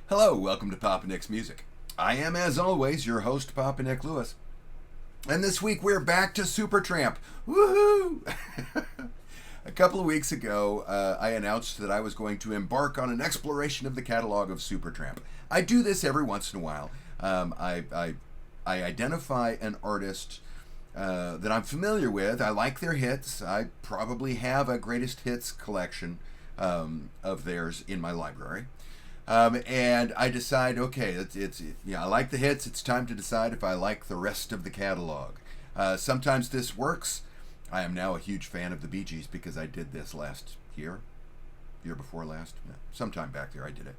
Hello, welcome to Papa Nick's Music. I am, as always, your host, Papa Nick Lewis. And this week we're back to Supertramp. Woohoo! A couple of weeks ago, I announced that I was going to embark on an exploration of the catalog of Supertramp. I do this every once in a while. I identify an artist that I'm familiar with. I like their hits. I probably have a greatest hits collection of theirs in my library. And I decide, okay, I like the hits. It's time to decide if I like the rest of the catalog. Sometimes this works. I am now a huge fan of the Bee Gees because I did this last year before last, sometime back there I did it.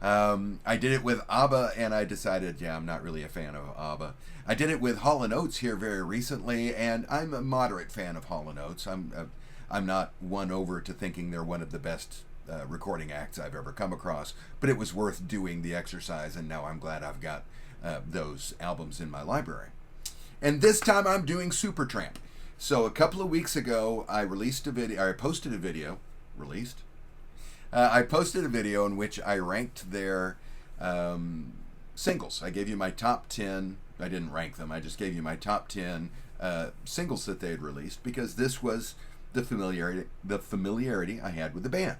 I did it with ABBA, and I decided, I'm not really a fan of ABBA. I did it with Hall & Oates here very recently, and I'm a moderate fan of Hall & Oates. I'm not won over to thinking they're one of the best recording acts I've ever come across, but it was worth doing the exercise, and now I'm glad I've got those albums in my library. And this time I'm doing Supertramp. So a couple of weeks ago, I posted a video in which I ranked their singles. I gave you my top 10. I didn't rank them. I just gave you my top 10 singles that they had released because this was the familiarity I had with the band.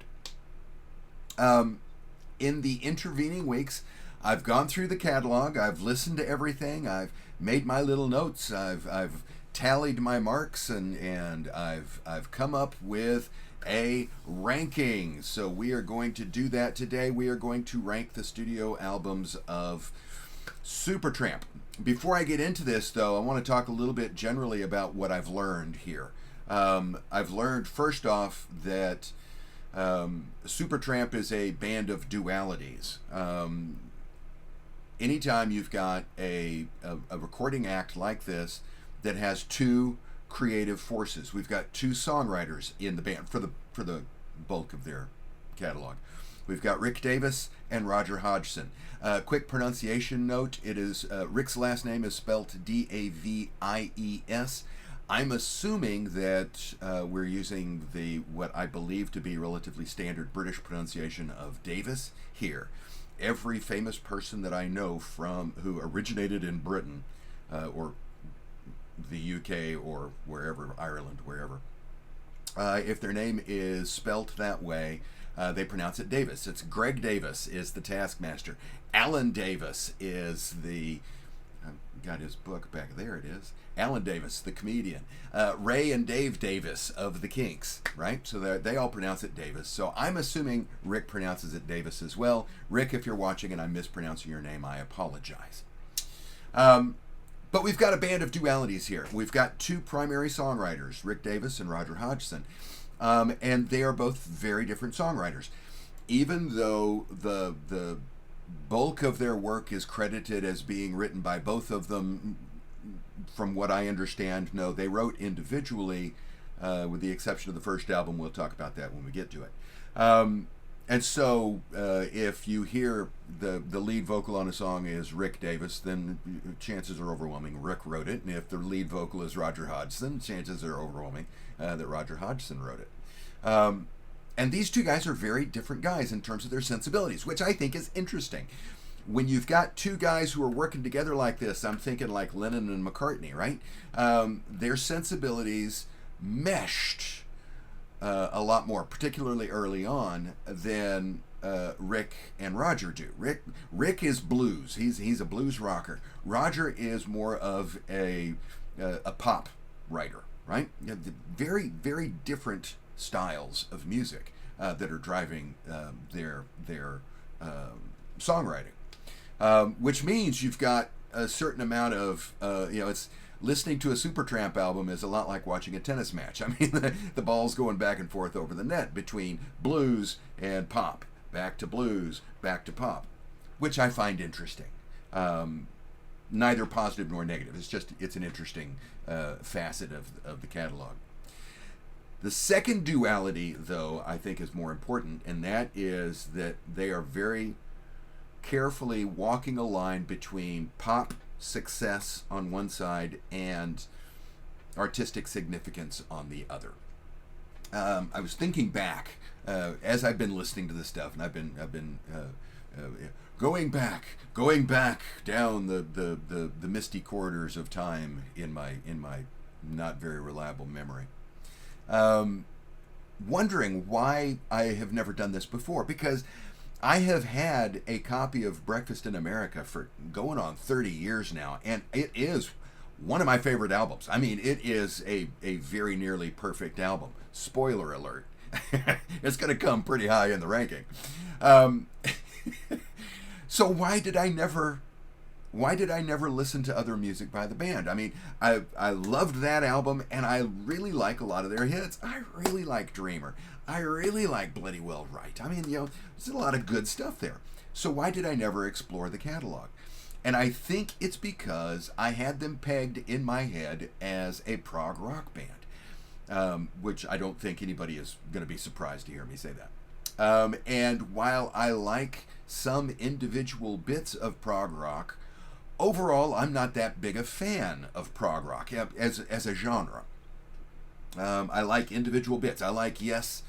In the intervening weeks, I've gone through the catalog. I've listened to everything. I've made my little notes. I've tallied my marks, and I've come up with a ranking. So we are going to do that today. We are going to rank the studio albums of Supertramp. Before I get into this, though, I want to talk a little bit generally about what I've learned here. I've learned, first off, that Supertramp is a band of dualities. Anytime you've got a recording act like this that has two creative forces, we've got two songwriters in the band for the bulk of their catalog. We've got Rick Davis and Roger Hodgson. Quick pronunciation note: it is Rick's last name is spelt Davies. I'm assuming that we're using what I believe to be relatively standard British pronunciation of Davis here. Every famous person that I know who originated in Britain or the UK or wherever, Ireland, wherever, if their name is spelt that way, they pronounce it Davis. It's Greg Davis is the taskmaster. Alan Davis is I've got his book back there. It is Alan Davis, the comedian. Ray and Dave Davis of the Kinks, right? So they all pronounce it Davis. So I'm assuming Rick pronounces it Davis as well. Rick, if you're watching and I'm mispronouncing your name, I apologize. But we've got a band of dualities here. We've got two primary songwriters, Rick Davis and Roger Hodgson. And they are both very different songwriters. Even though the bulk of their work is credited as being written by both of them, from what I understand, no, they wrote individually, with the exception of the first album. We'll talk about that when we get to it. And so if you hear the lead vocal on a song is Rick Davis, then chances are overwhelming Rick wrote it. And if the lead vocal is Roger Hodgson, chances are overwhelming that Roger Hodgson wrote it. And these two guys are very different guys in terms of their sensibilities, which I think is interesting. When you've got two guys who are working together like this, I'm thinking like Lennon and McCartney, right? Their sensibilities meshed a lot more, particularly early on, than Rick and Roger do. Rick is blues. He's a blues rocker. Roger is more of a pop writer, right? Very, very different styles of music that are driving their songwriting, which means you've got a certain amount of it's listening to a Supertramp album is a lot like watching a tennis match. I mean, the ball's going back and forth over the net between blues and pop, back to blues, back to pop, which I find interesting. Neither positive nor negative. It's an interesting facet of the catalog. The second duality, though, I think is more important, and that is that they are very carefully walking a line between pop success on one side and artistic significance on the other. I was thinking back as I've been listening to this stuff, and I've been going back down the misty corridors of time in my not very reliable memory. Um, Wondering why I have never done this before, because I have had a copy of Breakfast in America for going on 30 years now, and it is one of my favorite albums. I mean, it is a very nearly perfect album. Spoiler alert. It's going to come pretty high in the ranking. Um, so why did I never listen to other music by the band? I mean, I loved that album, and I really like a lot of their hits. I really like Dreamer. I really like Bloody Well Right. I mean, there's a lot of good stuff there. So why did I never explore the catalog? And I think it's because I had them pegged in my head as a prog rock band, which I don't think anybody is going to be surprised to hear me say that. And while I like some individual bits of prog rock, overall, I'm not that big a fan of prog rock as a genre. I like individual bits. I like Yes,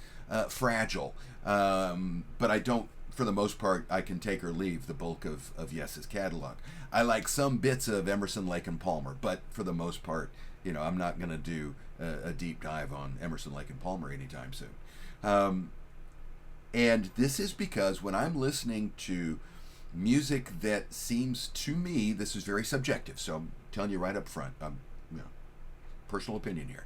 Fragile, but I don't, for the most part, I can take or leave the bulk of Yes's catalog. I like some bits of Emerson, Lake and Palmer, but for the most part, I'm not going to do a deep dive on Emerson, Lake and Palmer anytime soon. And this is because when I'm listening to music that seems to me, this is very subjective, so I'm telling you right up front, personal opinion here,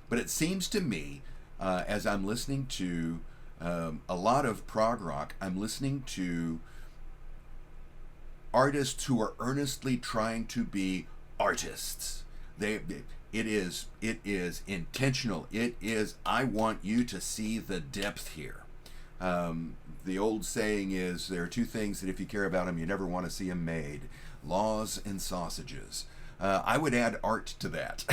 but it seems to me, as I'm listening to a lot of prog rock, I'm listening to artists who are earnestly trying to be artists. It is intentional. It is, I want you to see the depth here. The old saying is, there are two things that if you care about them, you never want to see them made: laws and sausages. I would add art to that.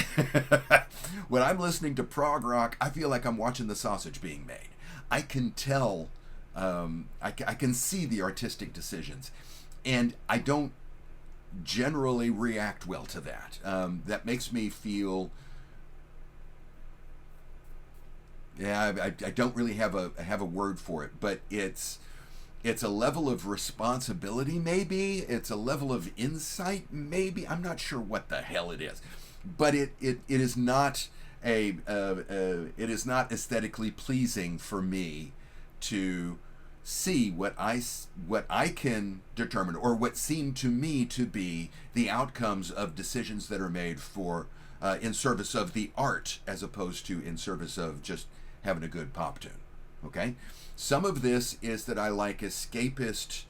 When I'm listening to prog rock, I feel like I'm watching the sausage being made. I can tell, I can see the artistic decisions, and I don't generally react well to that. That makes me feel, I don't really have a word for it, but it's a level of responsibility, maybe. It's a level of insight, maybe. I'm not sure what the hell it is, but it is not it is not aesthetically pleasing for me to see what I can determine, or what seem to me to be the outcomes of decisions that are made for in service of the art, as opposed to in service of just having a good pop tune. Okay, some of this is that I like escapist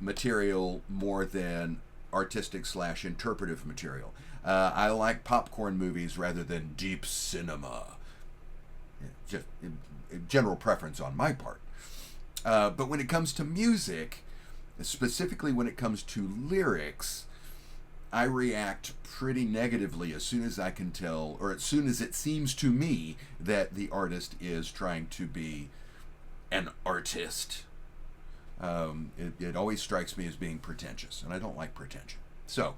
material more than artistic / interpretive material. I like popcorn movies rather than deep cinema. Just general preference on my part. But when it comes to music, specifically when it comes to lyrics, I react pretty negatively as soon as I can tell, or as soon as it seems to me that the artist is trying to be an artist. It always strikes me as being pretentious, and I don't like pretension. So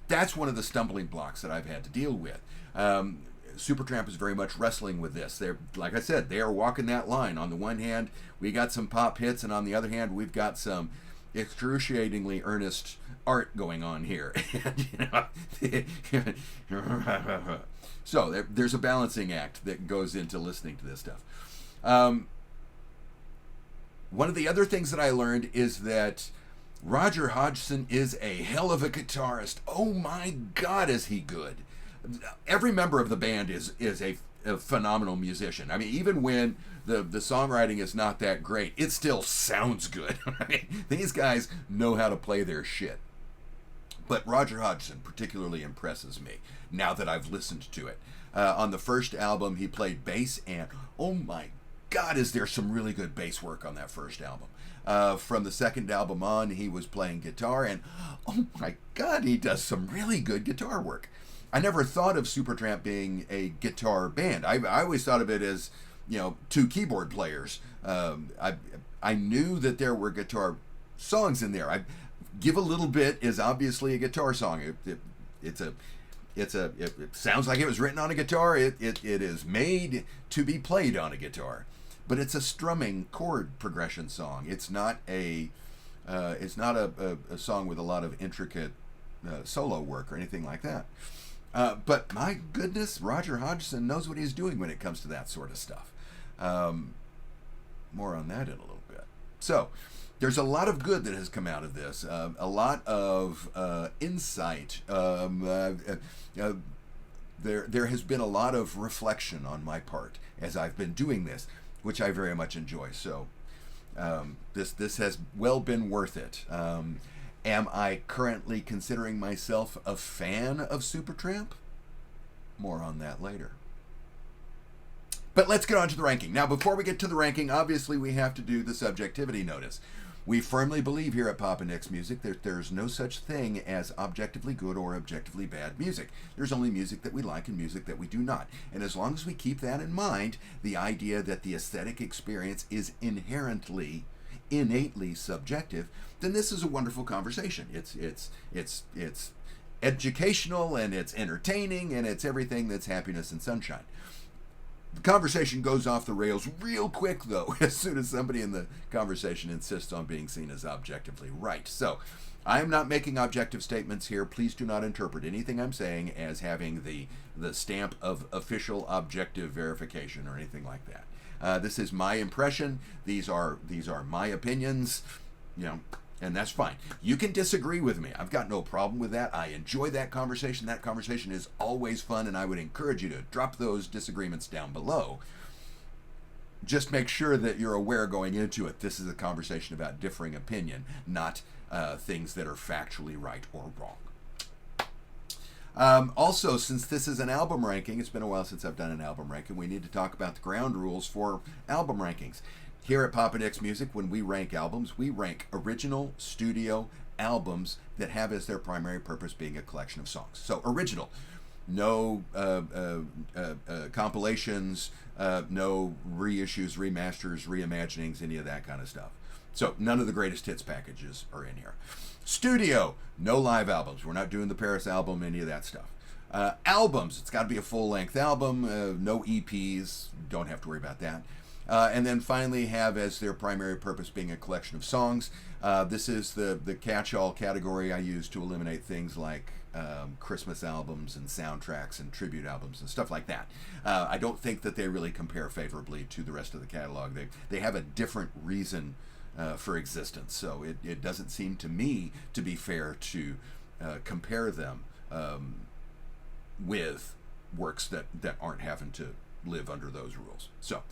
that's one of the stumbling blocks that I've had to deal with. Supertramp is very much wrestling with this. They're, like I said, they are walking that line. On the one hand, we got some pop hits, and on the other hand, we've got some excruciatingly earnest art going on here. So there's a balancing act that goes into listening to this stuff. One of the other things that I learned is that Roger Hodgson is a hell of a guitarist. Oh my God, is he good! Every member of the band is a phenomenal musician. I mean, even when the songwriting is not that great, it still sounds good. I mean, these guys know how to play their shit. But Roger Hodgson particularly impresses me now that I've listened to it. On the first album, he played bass, and oh my God, is there some really good bass work on that first album. From the second album on, he was playing guitar, and oh my God, he does some really good guitar work. I never thought of Supertramp being a guitar band. I always thought of it as, two keyboard players. I knew that there were guitar songs in there. Give a Little Bit is obviously a guitar song. It sounds like it was written on a guitar. It is made to be played on a guitar, but it's a strumming chord progression song. It's not a It's not a song with a lot of intricate solo work or anything like that. But my goodness, Roger Hodgson knows what he's doing when it comes to that sort of stuff. More on that in a little bit. So, there's a lot of good that has come out of this. A lot of insight. There has been a lot of reflection on my part as I've been doing this, which I very much enjoy. So, this has well been worth it. Am I currently considering myself a fan of Supertramp? More on that later. But let's get on to the ranking. Now, before we get to the ranking, obviously we have to do the subjectivity notice. We firmly believe here at Papa Nick's Music that there's no such thing as objectively good or objectively bad music. There's only music that we like and music that we do not. And as long as we keep that in mind, the idea that the aesthetic experience is innately subjective, then this is a wonderful conversation. It's educational, and it's entertaining, and it's everything that's happiness and sunshine. The conversation goes off the rails real quick, though, as soon as somebody in the conversation insists on being seen as objectively right. So, I am not making objective statements here. Please do not interpret anything I'm saying as having the stamp of official objective verification or anything like that. This is my impression. These are my opinions, and that's fine. You can disagree with me. I've got no problem with that. I enjoy that conversation. That conversation is always fun, and I would encourage you to drop those disagreements down below. Just make sure that you're aware going into it. This is a conversation about differing opinion, not things that are factually right or wrong. Also, since this is an album ranking, it's been a while since I've done an album ranking, we need to talk about the ground rules for album rankings. Here at Papa Nick's Music, when we rank albums, we rank original studio albums that have as their primary purpose being a collection of songs. So original, no compilations, no reissues, remasters, reimaginings, any of that kind of stuff. So none of the greatest hits packages are in here. Studio, no live albums. We're not doing the Paris album, any of that stuff. Albums, it's got to be a full-length album, no EPs, don't have to worry about that. And then finally have as their primary purpose being a collection of songs. This is the catch-all category I use to eliminate things like Christmas albums and soundtracks and tribute albums and stuff like that. I don't think that they really compare favorably to the rest of the catalog. They have a different reason for existence, so it doesn't seem to me to be fair to compare them with works that aren't having to live under those rules. So,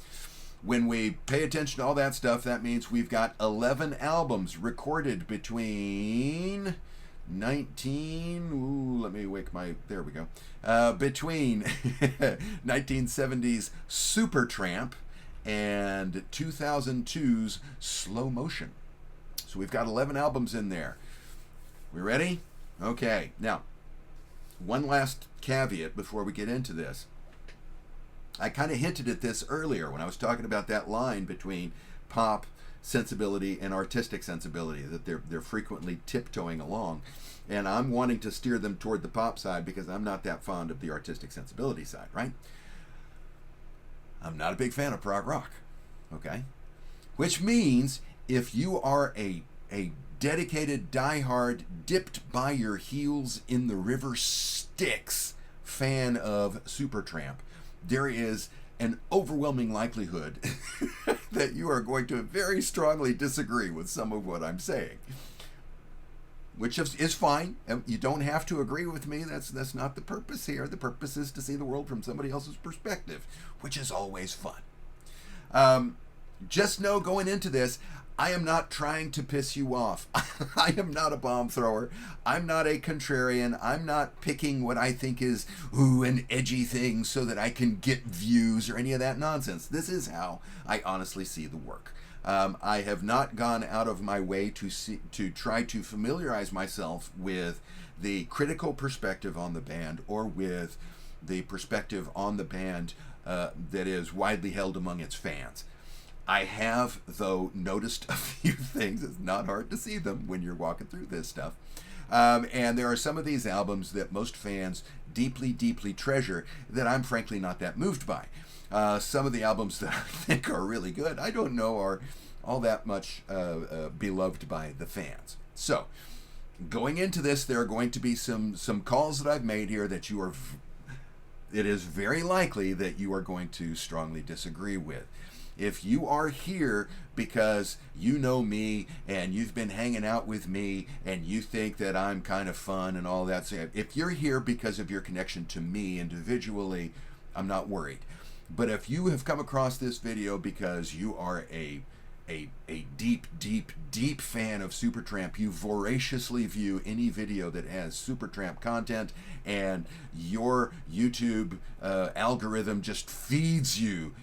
when we pay attention to all that stuff, that means we've got 11 albums recorded between between 1970's Supertramp and 2002's Slow Motion. So we've got 11 albums in there. We ready? Okay. Now, one last caveat before we get into this. I kind of hinted at this earlier when I was talking about that line between pop sensibility and artistic sensibility, that they're frequently tiptoeing along, and I'm wanting to steer them toward the pop side because I'm not that fond of the artistic sensibility side, right? I'm not a big fan of prog rock, okay? Which means if you are a dedicated, diehard, dipped by your heels in the river Styx fan of Supertramp, there is an overwhelming likelihood that you are going to very strongly disagree with some of what I'm saying. Which is fine. You don't have to agree with me. That's not the purpose here. The purpose is to see the world from somebody else's perspective, which is always fun. Just know going into this, I am not trying to piss you off. I am not a bomb thrower. I'm not a contrarian. I'm not picking what I think is an edgy thing so that I can get views or any of that nonsense. This is how I honestly see the work. I have not gone out of my way to try to familiarize myself with the critical perspective on the band or with the perspective on the band that is widely held among its fans. I have, though, noticed a few things. It's not hard to see them when you're walking through this stuff. And there are some of these albums that most fans deeply, deeply treasure that I'm frankly not that moved by. Some of the albums that I think are really good, I don't know, all that much beloved by the fans. So, going into this, there are going to be some calls that I've made here that it is very likely that you are going to strongly disagree with. If you are here because you know me and you've been hanging out with me and you think that I'm kind of fun and all that, so if you're here because of your connection to me individually, I'm not worried. But if you have come across this video because you are a deep fan of Supertramp, you voraciously view any video that has Supertramp content, and your YouTube algorithm just feeds you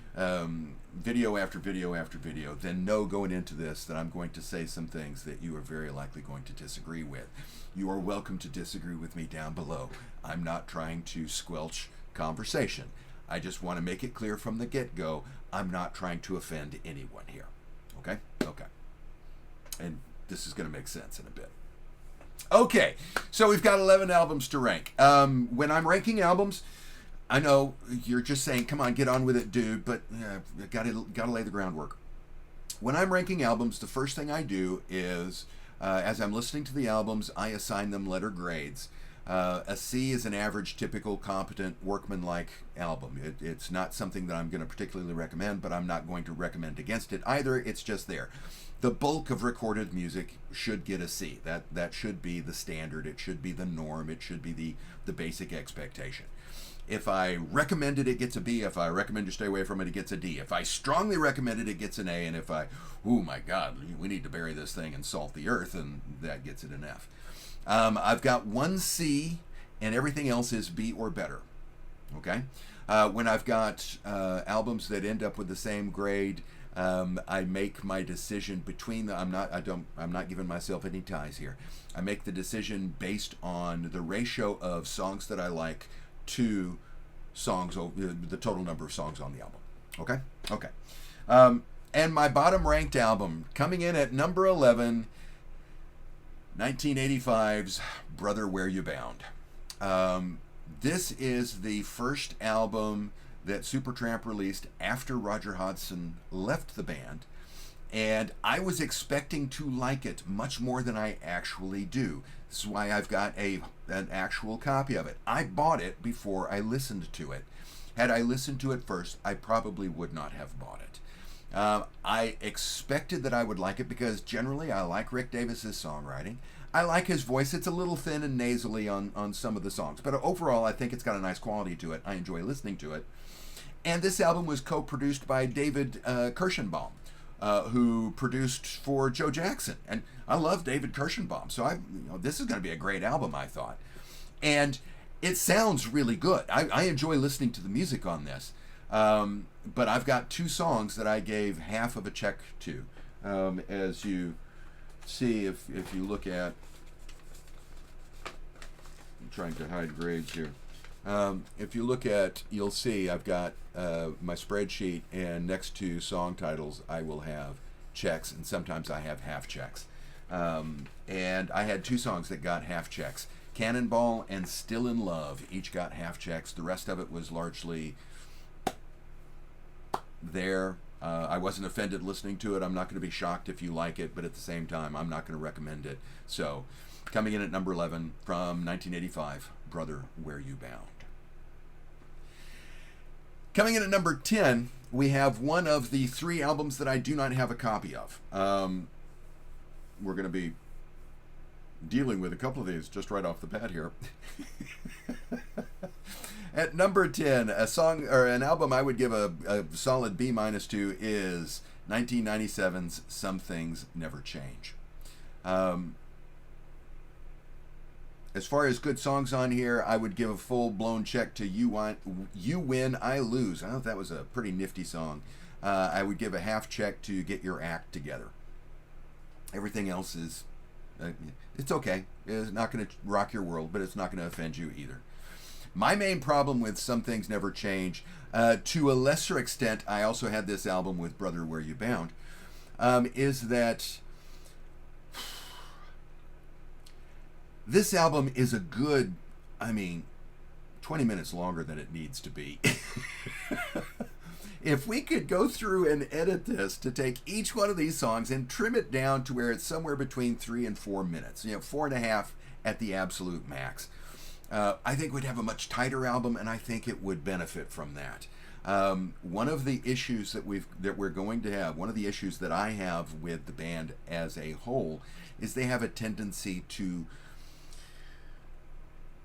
video after video after video, then know going into this that I'm going to say some things that you are very likely going to disagree with. You are welcome to disagree with me down below. I'm not trying to squelch conversation. I just want to make it clear from the get-go, I'm not trying to offend anyone here. Okay? Okay. And this is going to make sense in a bit. Okay, so we've got 11 albums to rank. When I'm ranking albums, I know you're just saying, come on, get on with it, dude, but gotta lay the groundwork. When I'm ranking albums, the first thing I do is, as I'm listening to the albums, I assign them letter grades. A C is an average, typical, competent, workmanlike album. It's not something that I'm going to particularly recommend, but I'm not going to recommend against it either. It's just there. The bulk of recorded music should get a C. That should be the standard. It should be the norm. It should be the basic expectation. If I recommended it gets a B. If I recommend you stay away from it, it gets a D. If I strongly recommended it gets an A. And if oh my God, we need to bury this thing and salt the earth, and that gets it an F. I've got one C, and everything else is B or better. Okay? When I've got albums that end up with the same grade, I make my decision between the. I'm not giving myself any ties here. I make the decision based on the ratio of songs that I like to songs, the total number of songs on the album. Okay? Okay. And my bottom ranked album, coming in at number 11, 1985's Brother, Where You Bound. This is the first album that Supertramp released after Roger Hodgson left the band, and I was expecting to like it much more than I actually do. This is why I've got an actual copy of it. I bought it before I listened to it. Had I listened to it first, I probably would not have bought it. I expected that I would like it because generally I like Rick Davis's songwriting. I like his voice. It's a little thin and nasally on some of the songs, but overall I think it's got a nice quality to it. I enjoy listening to it. And this album was co-produced by David Kirschenbaum, who produced for Joe Jackson. And I love David Kirschenbaum, so this is going to be a great album, I thought. And it sounds really good. I enjoy listening to the music on this. But I've got two songs that I gave half of a check to. As you see, if you look at, I'm trying to hide grades here. If you look at, you'll see I've got my spreadsheet, and next to song titles I will have checks, and sometimes I have half checks. And I had two songs that got half checks. Cannonball and Still in Love each got half checks. The rest of it was largely there. I wasn't offended listening to it. I'm not going to be shocked if you like it, but at the same time, I'm not going to recommend it. So, coming in at number 11 from 1985, Brother, Where You Bound. Coming in at number 10, we have one of the three albums that I do not have a copy of. We're going to be dealing with a couple of these just right off the bat here. At number 10, a song or an album I would give a solid B- to is 1997's Some Things Never Change. As far as good songs on here, I would give a full-blown check to You Win, I Lose. I thought that was a pretty nifty song. I would give a half check to Get Your Act Together. Everything else is, it's okay. It's not going to rock your world, but it's not going to offend you either. My main problem with Some Things Never Change, to a lesser extent, I also had this album with Brother, Where You Bound, is that this album is a good, 20 minutes longer than it needs to be. if we could go through and edit this to take each one of these songs and trim it down to where it's somewhere between 3 and 4 minutes, 4.5 at the absolute max, I think we'd have a much tighter album, and I think it would benefit from that. One of the issues that we're going to have, one of the issues that I have with the band as a whole, is they have a tendency to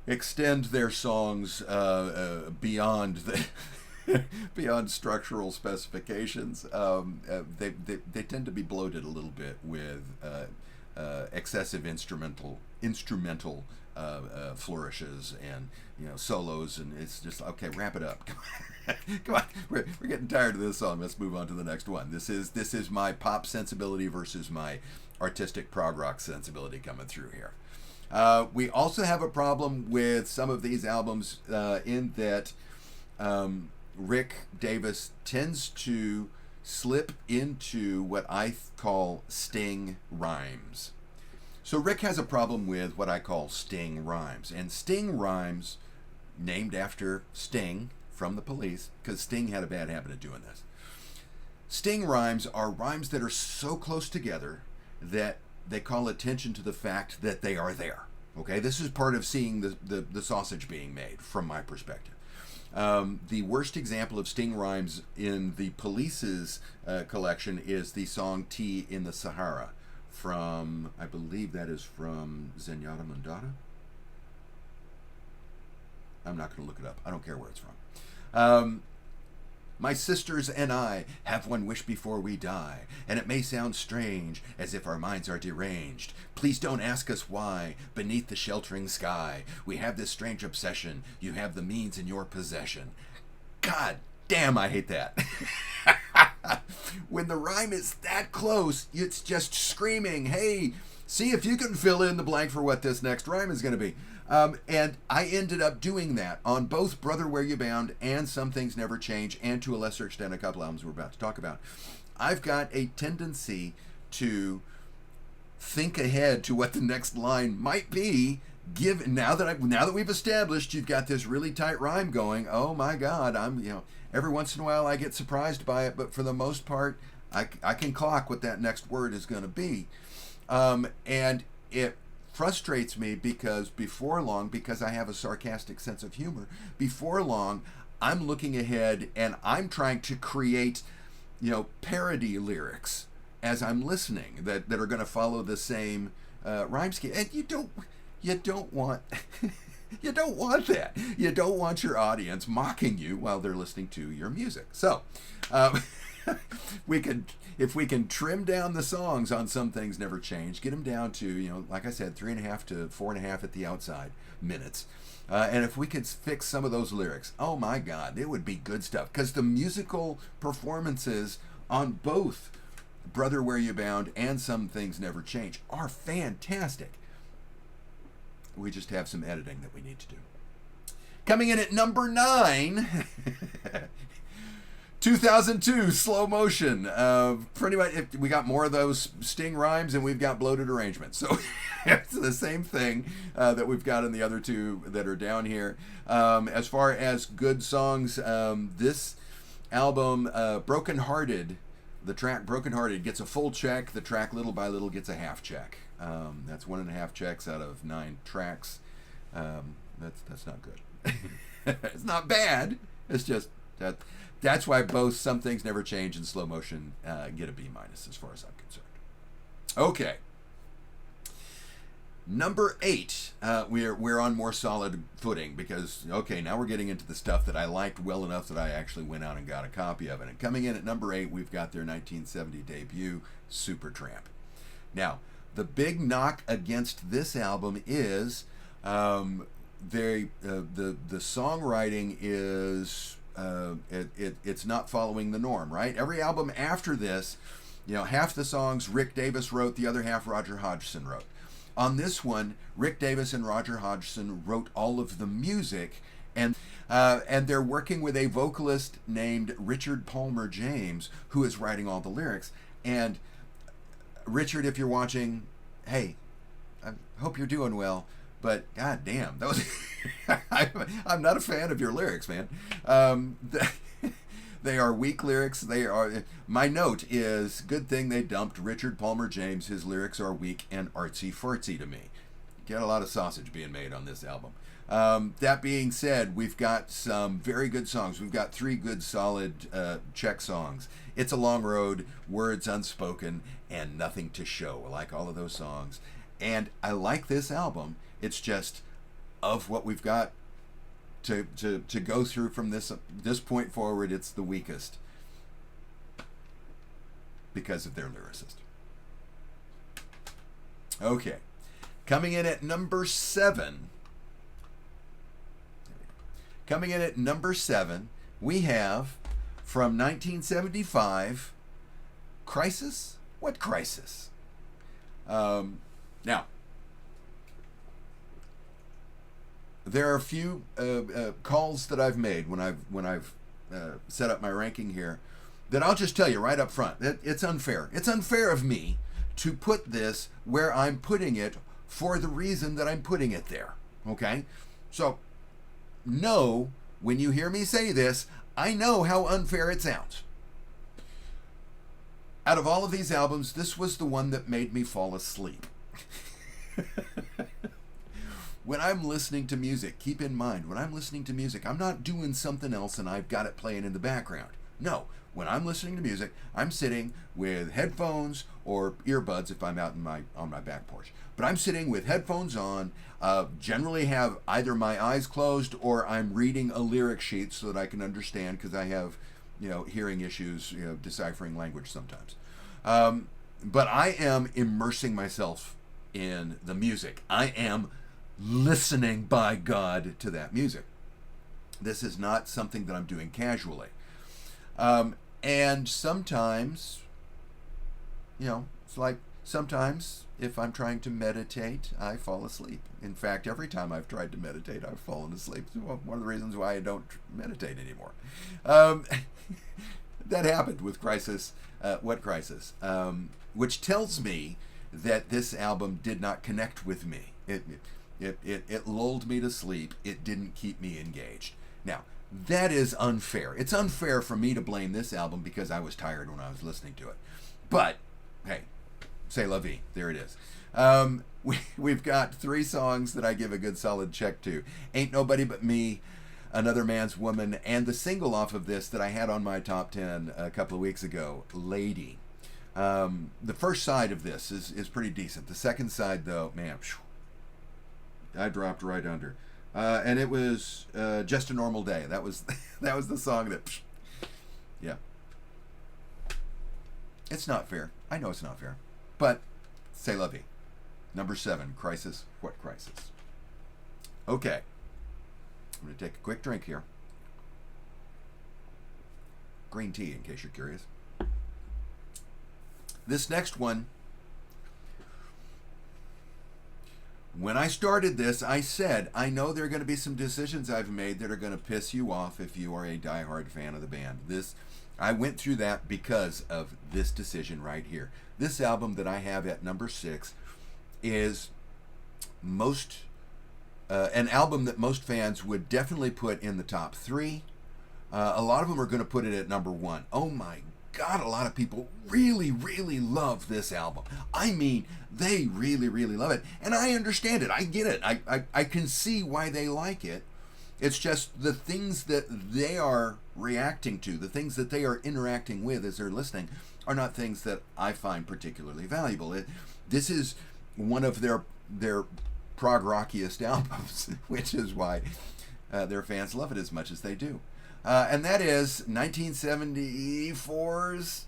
extend their songs beyond the beyond structural specifications. They tend to be bloated a little bit with excessive instrumental flourishes and solos, and it's just okay. Wrap it up. Come on, we're getting tired of this song. Let's move on to the next one. This is my pop sensibility versus my artistic prog rock sensibility coming through here. We also have a problem with some of these albums in that Rick Davis tends to slip into what I call sting rhymes. So Rick has a problem with what I call sting rhymes. And sting rhymes, named after Sting from the Police, because Sting had a bad habit of doing this. Sting rhymes are rhymes that are so close together that they call attention to the fact that they are there. Okay, this is part of seeing the sausage being made from my perspective. The worst example of sting rhymes in the Police's collection is the song Tea in the Sahara from, I believe that is from Zenyatta Mondatta. I'm not going to look it up. I don't care where it's from. My sisters and I have one wish before we die, and it may sound strange, as if our minds are deranged. Please don't ask us why, beneath the sheltering sky, we have this strange obsession. You have the means in your possession. God damn, I hate that. When the rhyme is that close, it's just screaming, hey, see if you can fill in the blank for what this next rhyme is going to be. And I ended up doing that on both Brother Where You Bound and Some Things Never Change, and to a lesser extent a couple albums we're about to talk about. I've got a tendency to think ahead to what the next line might be. Now that we've established you've got this really tight rhyme going, oh my God, every once in a while I get surprised by it, but for the most part I can clock what that next word is going to be, and it frustrates me because before long, because I have a sarcastic sense of humor, before long I'm looking ahead and I'm trying to create parody lyrics as I'm listening that are going to follow the same rhyme scheme, and you don't want you don't want that. You don't want your audience mocking you while they're listening to your music. So if we can trim down the songs on Some Things Never Change, get them down to, like I said, 3.5 to 4.5 at the outside minutes. And if we could fix some of those lyrics, oh my God, it would be good stuff. Because the musical performances on both Brother Where You Bound and Some Things Never Change are fantastic. We just have some editing that we need to do. Coming in at number 9, 2002, Slow Motion. Pretty much, we got more of those sting rhymes and we've got bloated arrangements. So it's the same thing that we've got in the other two that are down here. As far as good songs, this album, Broken Hearted, the track Broken Hearted gets a full check. The track Little by Little gets a half check. That's 1.5 checks out of 9 tracks. That's not good. It's not bad. It's just that. That's why both Some Things Never Change and Slow Motion get a B- as far as I'm concerned. Okay. Number 8, we're on more solid footing because, okay, now we're getting into the stuff that I liked well enough that I actually went out and got a copy of it. And coming in at number 8, we've got their 1970 debut, Supertramp. Now, the big knock against this album is the songwriting is it's not following the norm, right? Every album after this, half the songs Rick Davis wrote, the other half Roger Hodgson wrote. On this one, Rick Davis and Roger Hodgson wrote all of the music, and they're working with a vocalist named Richard Palmer James, who is writing all the lyrics. And Richard, if you're watching, hey, I hope you're doing well, but god damn, that was I'm not a fan of your lyrics, man. They are weak lyrics. They are. My note is, good thing they dumped Richard Palmer James. His lyrics are weak and artsy fartsy to me. Get a lot of sausage being made on this album. That being said, we've got some very good songs. We've got 3 good solid Czech songs. It's a Long Road, Words Unspoken, and Nothing to Show. I like all of those songs. And I like this album. It's just, of what we've got to go through from this point forward, it's the weakest because of their lyricist. Okay. Coming in at number 7. Coming in at number 7, we have, from 1975, Crisis? What Crisis? Now, there are a few calls that I've made when I've set up my ranking here that I'll just tell you right up front. It's unfair. It's unfair of me to put this where I'm putting it for the reason that I'm putting it there. Okay? So, know, when you hear me say this, I know how unfair it sounds. Out of all of these albums, this was the one that made me fall asleep. When I'm listening to music, keep in mind, when I'm listening to music, I'm not doing something else and I've got it playing in the background. No, when I'm listening to music, I'm sitting with headphones or earbuds if I'm out on my back porch. But I'm sitting with headphones on, generally have either my eyes closed or I'm reading a lyric sheet so that I can understand, because I have, hearing issues, deciphering language sometimes. But I am immersing myself in the music. I am listening, by God, to that music. This is not something that I'm doing casually. And sometimes, it's like sometimes if I'm trying to meditate, I fall asleep. In fact, every time I've tried to meditate, I've fallen asleep. It's one of the reasons why I don't meditate anymore. That happened with Crisis. What Crisis? Which tells me that this album did not connect with me. It lulled me to sleep. It didn't keep me engaged. Now, that is unfair. It's unfair for me to blame this album because I was tired when I was listening to it. But, hey, c'est la vie. There it is. We've got 3 songs that I give a good solid check to. Ain't Nobody But Me, Another Man's Woman, and the single off of this that I had on my top 10 a couple of weeks ago, Lady. The first side of this is pretty decent. The second side, though, man, I dropped right under. And it was Just a Normal Day. That was the song that, yeah. It's not fair. I know it's not fair. But, c'est la vie. Number 7, Crisis. What Crisis? Okay. I'm going to take a quick drink here. Green tea, in case you're curious. This next one, when I started this, I said, I know there are going to be some decisions I've made that are going to piss you off if you are a diehard fan of the band. I went through that because of this decision right here. This album that I have at number 6 is an album that most fans would definitely put in the top 3. A lot of them are going to put it at number 1. Oh my God, a lot of people really, really love this album. I mean, they really, really love it. And I understand it. I get it. I can see why they like it. It's just the things that they are reacting to, the things that they are interacting with as they're listening, are not things that I find particularly valuable. This is one of their prog rockiest albums, which is why their fans love it as much as they do. And that is 1974's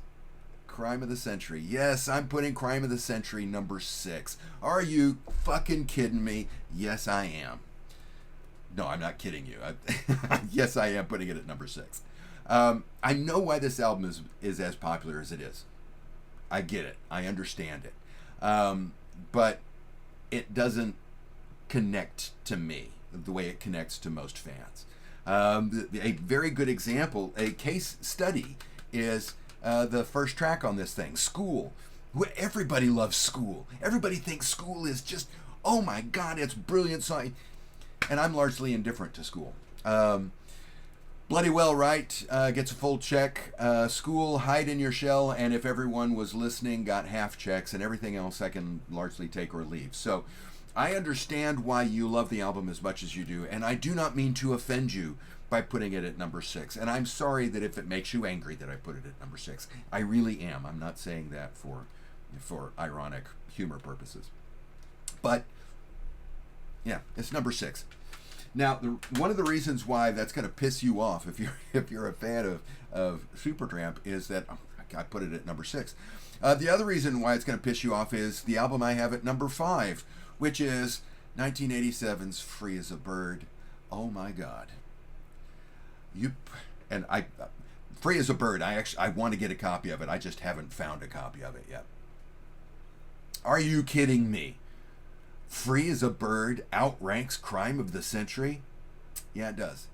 Crime of the Century. Yes, I'm putting Crime of the Century number 6. Are you fucking kidding me? Yes, I am. No, I'm not kidding you. Yes, I am putting it at number 6. I know why this album is as popular as it is. I get it. I understand it. But it doesn't connect to me the way it connects to most fans. A very good example, a case study, is the first track on this thing, School. Everybody loves School. Everybody thinks School is just, oh my God, it's brilliant song. And I'm largely indifferent to School. Bloody Well Right gets a full check. School, Hide in Your Shell, and If Everyone Was Listening got half checks, and everything else I can largely take or leave. So I understand why you love the album as much as you do, and I do not mean to offend you by putting it at number 6. And I'm sorry that if it makes you angry that I put it at number 6. I really am. I'm not saying that for ironic humor purposes. But yeah, it's number 6. Now, one of the reasons why that's going to piss you off if you're a fan of Supertramp is that I put it at number 6. The other reason why it's going to piss you off is the album I have at number 5, which is 1987's Free as a Bird. Oh my God. Free as a Bird. I want to get a copy of it. I just haven't found a copy of it yet. Are you kidding me? Free as a Bird outranks Crime of the Century? Yeah, it does.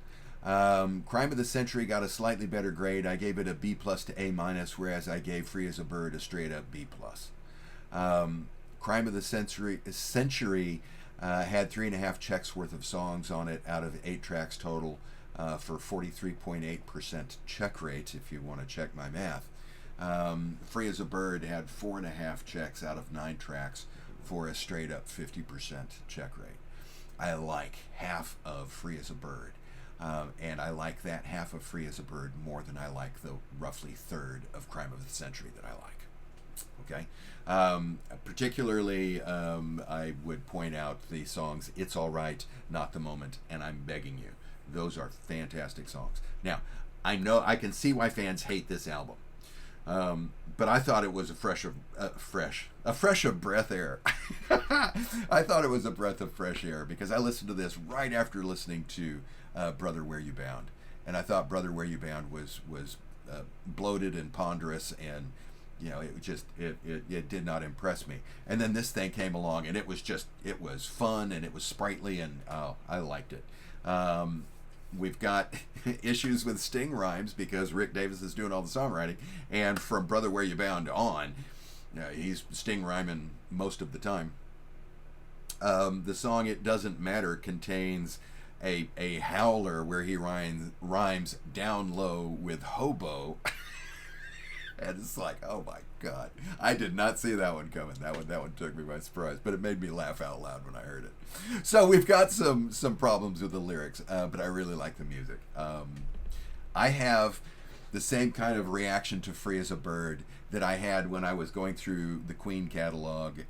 Crime of the Century got a slightly better grade. I gave it a B+ to A-, whereas I gave Free as a Bird a straight up B+. Crime of the Century had 3.5 checks worth of songs on it out of 8 tracks total for 43.8% check rate, if you want to check my math. Free as a Bird had 4.5 checks out of 9 tracks for a straight up 50% check rate. I like half of Free as a Bird, and I like that half of Free as a Bird more than I like the roughly third of Crime of the Century that I like. Okay? Particularly, I would point out the songs It's Alright, Not the Moment, and I'm Begging You. Those are fantastic songs. Now, I know I can see why fans hate this album. But I thought it was a fresh of breath air. I thought it was a breath of fresh air because I listened to this right after listening to Brother Where You Bound, and I thought Brother Where You Bound was bloated and ponderous, and it did not impress me. And then this thing came along, and it was fun and it was sprightly, and I liked it. We've got issues with sting rhymes because Rick Davis is doing all the songwriting, and from Brother Where You Bound on, he's sting rhyming most of the time. The song It Doesn't Matter contains a howler where he rhymes down low with hobo. And it's like, oh my God, I did not see that one coming. That one took me by surprise, but it made me laugh out loud when I heard it. So we've got some problems with the lyrics, but I really like the music. I have the same kind of reaction to Free as a Bird that I had when I was going through the Queen catalog,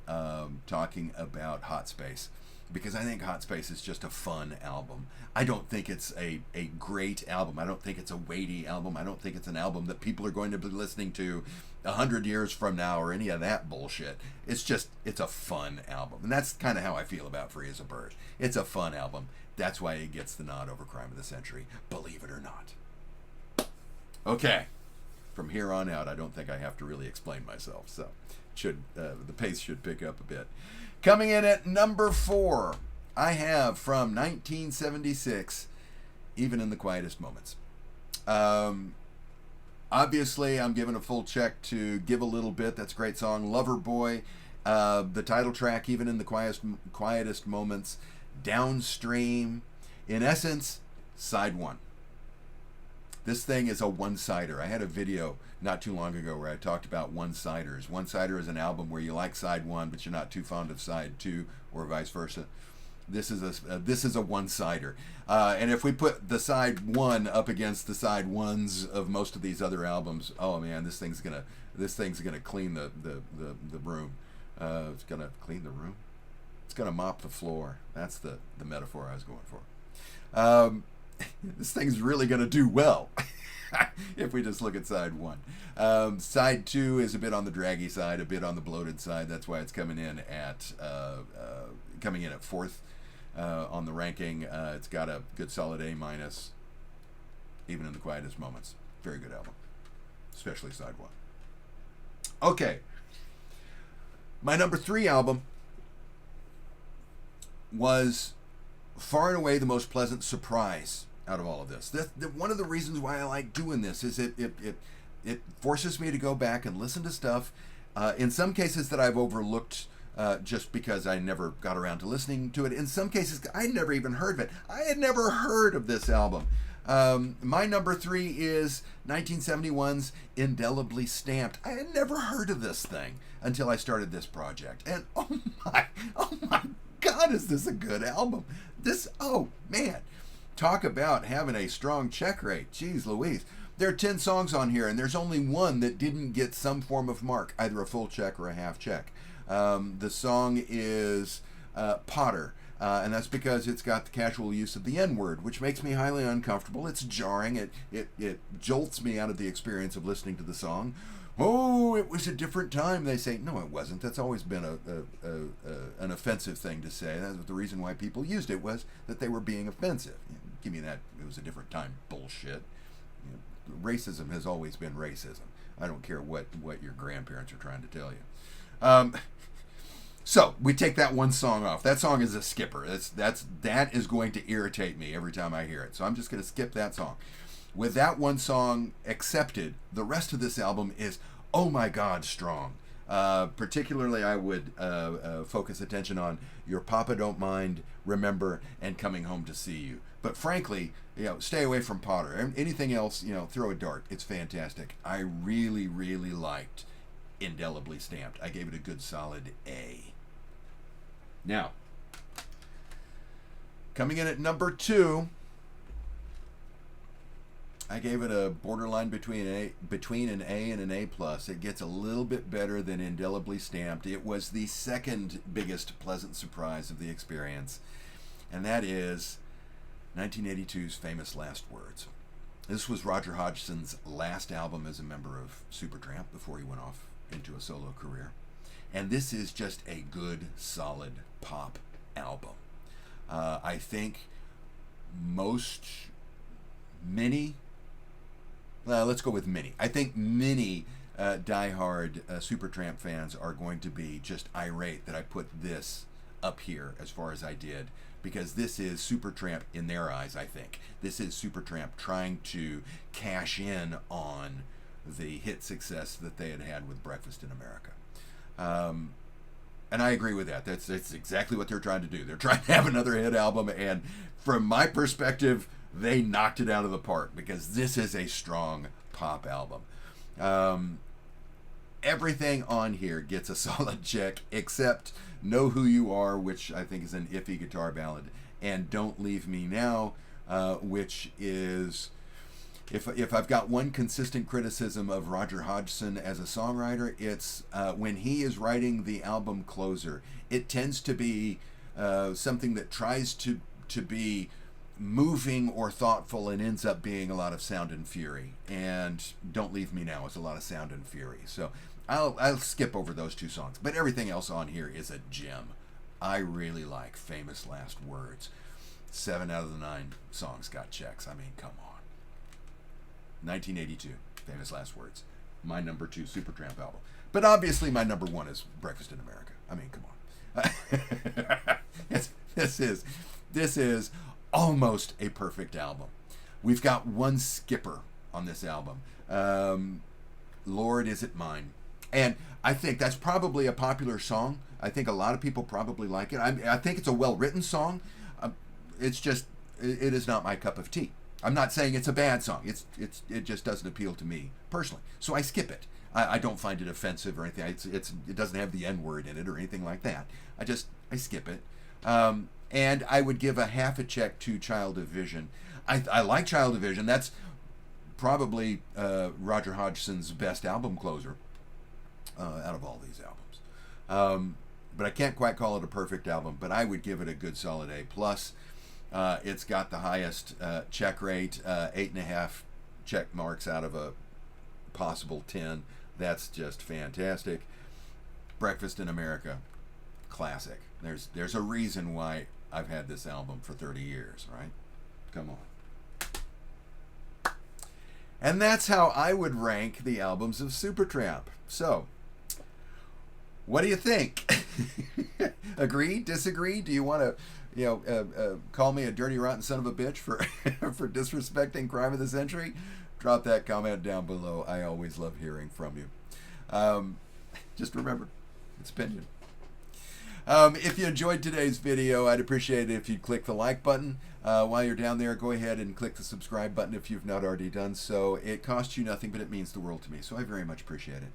talking about Hot Space, because I think Hot Space is just a fun album. I don't think it's a great album. I don't think it's a weighty album. I don't think it's an album that people are going to be listening to 100 years from now or any of that bullshit. It's a fun album. And that's kind of how I feel about Free as a Bird. It's a fun album. That's why it gets the nod over Crime of the Century, believe it or not. Okay. From here on out, I don't think I have to really explain myself. So the pace should pick up a bit. Coming in at number 4, I have from 1976, Even in the Quietest Moments. Obviously, I'm giving a full check to Give a Little Bit. That's a great song. Lover Boy, the title track, Even in the Quietest Moments. Downstream. In essence, side 1. This thing is a one-sider. I had a video not too long ago where I talked about one-siders. One-sider is an album where you like side 1, but you're not too fond of side 2, or vice versa. This is a one-sider. And if we put the side 1 up against the side 1s of most of these other albums, oh man, this thing's gonna clean the room. It's gonna clean the room. It's gonna mop the floor. That's the metaphor I was going for. This thing's really going to do well if we just look at side 1. Side 2 is a bit on the draggy side, a bit on the bloated side. That's why it's coming in at 4th on the ranking. It's got a good solid A-, Even in the Quietest Moments. Very good album, especially side 1. Okay, my number 3 album was far and away the most pleasant surprise out of all of this. One of the reasons why I like doing this is it forces me to go back and listen to stuff, in some cases that I've overlooked just because I never got around to listening to it. In some cases, I never even heard of it. I had never heard of this album. My number 3 is 1971's Indelibly Stamped. I had never heard of this thing until I started this project. And oh my God, is this a good album? Oh man, talk about having a strong check rate. Jeez Louise. There are 10 songs on here, and there's only one that didn't get some form of mark, either a full check or a half check. The song is Potter, and that's because it's got the casual use of the N-word, which makes me highly uncomfortable. It's jarring. It jolts me out of the experience of listening to the song. Oh, it was a different time. They say, no, it wasn't. That's always been an offensive thing to say. That's the reason why people used it, was that they were being offensive. Give me that, it was a different time bullshit. Racism has always been racism. I don't care what your grandparents are trying to tell you. So we take that one song off. That song is a skipper. That is going to irritate me every time I hear it. So I'm just going to skip that song. With that one song accepted, the rest of this album is, oh my God, strong. Particularly, I would focus attention on Your Papa Don't Mind, Remember, and Coming Home to See You. But frankly, stay away from Potter. Anything else, throw a dart. It's fantastic. I really, really liked Indelibly Stamped. I gave it a good solid A. Now, coming in at number 2, I gave it a borderline between an A and an A+. It gets a little bit better than Indelibly Stamped. It was the second biggest pleasant surprise of the experience, and that is 1982's Famous Last Words. This was Roger Hodgson's last album as a member of Supertramp before he went off into a solo career. And this is just a good, solid pop album. I think let's go with many. I think many diehard Supertramp fans are going to be just irate that I put this up here as far as I did, because this is Supertramp in their eyes, I think. This is Supertramp trying to cash in on the hit success that they had with Breakfast in America. And I agree with that. That's exactly what they're trying to do. They're trying to have another hit album, and from my perspective, they knocked it out of the park, because this is a strong pop album. Everything on here gets a solid check, except Know Who You Are, which I think is an iffy guitar ballad, and Don't Leave Me Now, which is, if I've got one consistent criticism of Roger Hodgson as a songwriter, it's when he is writing the album closer, it tends to be something that tries to be moving or thoughtful and ends up being a lot of sound and fury. And Don't Leave Me Now is a lot of sound and fury. So I'll skip over those 2 songs, but everything else on here is a gem. I really like Famous Last Words. 7 out of the 9 songs got checks. I mean, come on. 1982, Famous Last Words. My number 2 Supertramp album. But obviously my number 1 is Breakfast in America. I mean, come on. This is almost a perfect album. We've got one skipper on this album. Lord, Is It Mine? And I think that's probably a popular song. I think a lot of people probably like it. I think it's a well-written song. It's just, it is not my cup of tea. I'm not saying it's a bad song. It just doesn't appeal to me personally. So I skip it. I don't find it offensive or anything. It doesn't have the N-word in it or anything like that. I skip it. And I would give a half a check to Child of Vision. I like Child of Vision. That's probably Roger Hodgson's best album closer out of all these albums. But I can't quite call it a perfect album, but I would give it a good solid A+. It's got the highest check rate, 8.5 check marks out of a possible 10. That's just fantastic. Breakfast in America, classic. There's a reason why I've had this album for 30 years, right? Come on. And that's how I would rank the albums of Supertramp. So, what do you think? Agree? Disagree? Do you want to, call me a dirty, rotten son of a bitch for for disrespecting Crime of the Century? Drop that comment down below. I always love hearing from you. Just remember, it's opinion. If you enjoyed today's video, I'd appreciate it if you'd click the like button. While you're down there, go ahead and click the subscribe button if you've not already done so. It costs you nothing, but it means the world to me, so I very much appreciate it.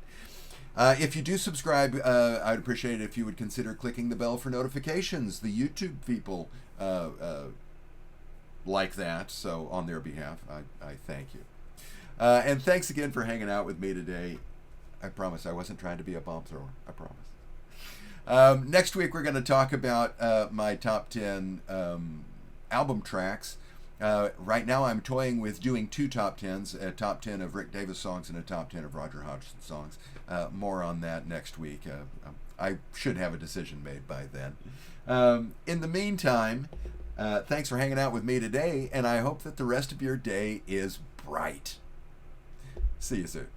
If you do subscribe, I'd appreciate it if you would consider clicking the bell for notifications. The YouTube people like that, so on their behalf, I thank you. And thanks again for hanging out with me today. I promise I wasn't trying to be a bomb thrower. I promise. Next week we're going to talk about my top 10 album tracks. Right now I'm toying with doing 2 top 10s, a top 10 of Rick Davis songs and a top 10 of Roger Hodgson songs. More on that next week. I should have a decision made by then. In the meantime, thanks for hanging out with me today, and I hope that the rest of your day is bright. See you soon.